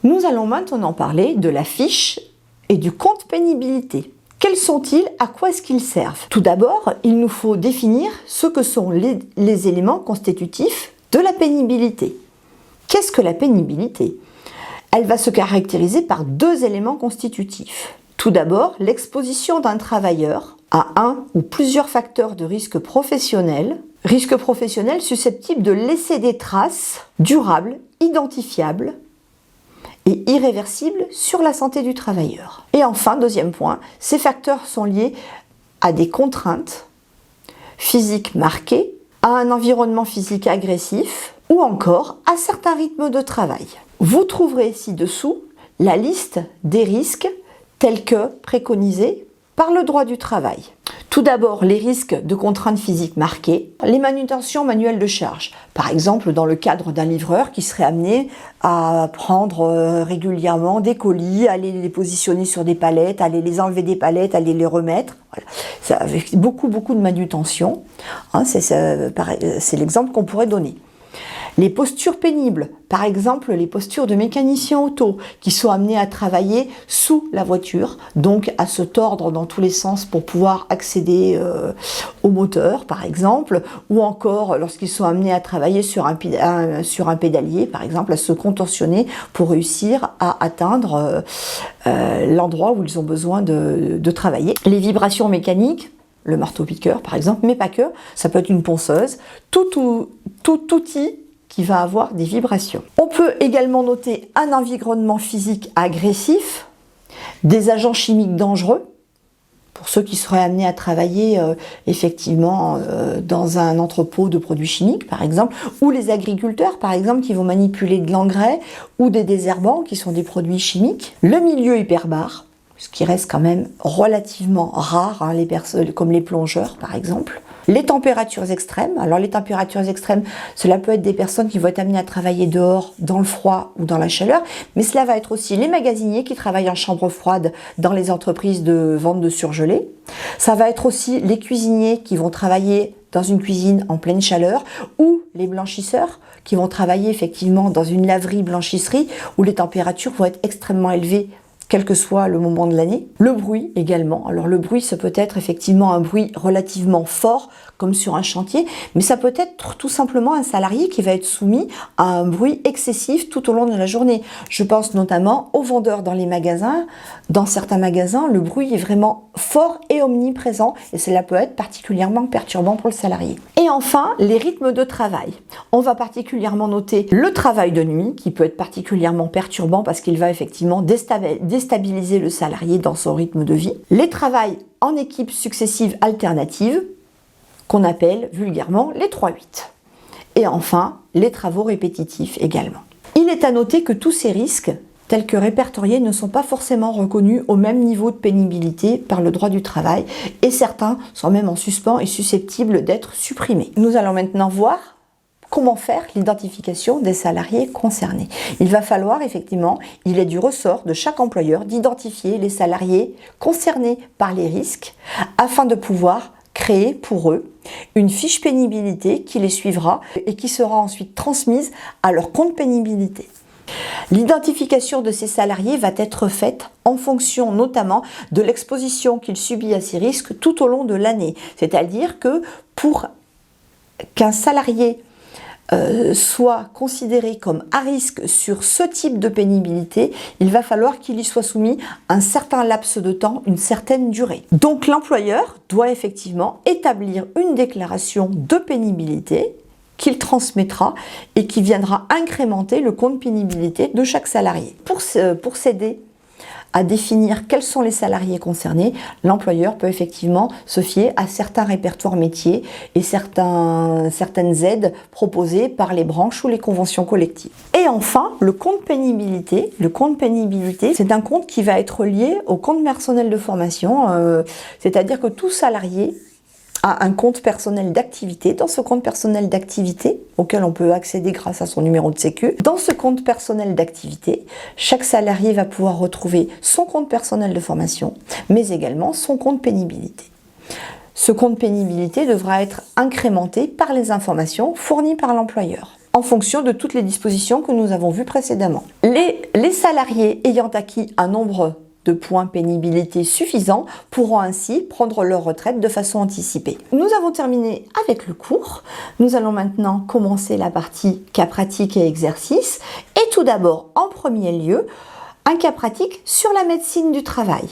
Nous allons maintenant parler de la fiche et du compte pénibilité. Quels sont-ils? À quoi est-ce qu'ils servent? Tout d'abord, il nous faut définir ce que sont les éléments constitutifs de la pénibilité. Qu'est-ce que la pénibilité? Elle va se caractériser par deux éléments constitutifs. Tout d'abord, l'exposition d'un travailleur à un ou plusieurs facteurs de risque professionnel susceptibles de laisser des traces durables, identifiables et irréversibles sur la santé du travailleur. Et enfin, deuxième point, ces facteurs sont liés à des contraintes physiques marquées, à un environnement physique agressif ou encore à certains rythmes de travail. Vous trouverez ci-dessous la liste des risques tels que préconisés par le droit du travail. Tout d'abord, les risques de contraintes physiques marquées, les manutentions manuelles de charge. Par exemple, dans le cadre d'un livreur qui serait amené à prendre régulièrement des colis, aller les positionner sur des palettes, aller les enlever des palettes, aller les remettre. Voilà. Ça, avec beaucoup de manutention. Hein, c'est l'exemple qu'on pourrait donner. Les postures pénibles, par exemple les postures de mécaniciens auto qui sont amenés à travailler sous la voiture, donc à se tordre dans tous les sens pour pouvoir accéder au moteur par exemple, ou encore lorsqu'ils sont amenés à travailler sur un pédalier par exemple, à se contorsionner pour réussir à atteindre l'endroit où ils ont besoin de travailler. Les vibrations mécaniques, le marteau-piqueur par exemple, mais pas que, ça peut être une ponceuse, tout outil qui va avoir des vibrations. On peut également noter un environnement physique agressif, des agents chimiques dangereux, pour ceux qui seraient amenés à travailler effectivement dans un entrepôt de produits chimiques par exemple, ou les agriculteurs par exemple qui vont manipuler de l'engrais ou des désherbants qui sont des produits chimiques. Le milieu hyperbare, ce qui reste quand même relativement rare, hein, les personnes comme les plongeurs par exemple. Les températures extrêmes, alors les températures extrêmes, cela peut être des personnes qui vont être amenées à travailler dehors, dans le froid ou dans la chaleur, mais cela va être aussi les magasiniers qui travaillent en chambre froide dans les entreprises de vente de surgelés. Ça va être aussi les cuisiniers qui vont travailler dans une cuisine en pleine chaleur, ou les blanchisseurs qui vont travailler effectivement dans une laverie-blanchisserie où les températures vont être extrêmement élevées quel que soit le moment de l'année. Le bruit également. Alors le bruit, ça peut être effectivement un bruit relativement fort, comme sur un chantier, mais ça peut être tout simplement un salarié qui va être soumis à un bruit excessif tout au long de la journée. Je pense notamment aux vendeurs dans les magasins. Dans certains magasins, le bruit est vraiment fort et omniprésent, et cela peut être particulièrement perturbant pour le salarié. Et enfin, les rythmes de travail. On va particulièrement noter le travail de nuit, qui peut être particulièrement perturbant parce qu'il va effectivement déstabiliser le salarié dans son rythme de vie. Les travails en équipes successives alternatives, qu'on appelle vulgairement les 3-8. Et enfin, les travaux répétitifs également. Il est à noter que tous ces risques, tels que répertoriés, ne sont pas forcément reconnus au même niveau de pénibilité par le droit du travail, et certains sont même en suspens et susceptibles d'être supprimés. Nous allons maintenant voir comment faire l'identification des salariés concernés. Il va falloir effectivement, il est du ressort de chaque employeur d'identifier les salariés concernés par les risques afin de pouvoir créer pour eux une fiche pénibilité qui les suivra et qui sera ensuite transmise à leur compte pénibilité. L'identification de ces salariés va être faite en fonction notamment de l'exposition qu'il subit à ces risques tout au long de l'année. C'est-à-dire que pour qu'un salarié soit considéré comme à risque sur ce type de pénibilité, il va falloir qu'il y soit soumis un certain laps de temps, une certaine durée. Donc l'employeur doit effectivement établir une déclaration de pénibilité qu'il transmettra et qui viendra incrémenter le compte pénibilité de chaque salarié. Pour s'aider à définir quels sont les salariés concernés, l'employeur peut effectivement se fier à certains répertoires métiers et certaines aides proposées par les branches ou les conventions collectives. Et enfin, le compte pénibilité. Le compte pénibilité, c'est un compte qui va être lié au compte personnel de formation, c'est-à-dire que tout salarié a un compte personnel d'activité. Dans ce compte personnel d'activité, auquel on peut accéder grâce à son numéro de sécu, dans ce compte personnel d'activité, chaque salarié va pouvoir retrouver son compte personnel de formation, mais également son compte pénibilité. Ce compte pénibilité devra être incrémenté par les informations fournies par l'employeur. en fonction de toutes les dispositions que nous avons vues précédemment. Les salariés ayant acquis un nombre de points pénibilité suffisants pourront ainsi prendre leur retraite de façon anticipée. Nous avons terminé avec le cours. Nous allons maintenant commencer la partie cas pratique et exercice. Et tout d'abord, en premier lieu, un cas pratique sur la médecine du travail.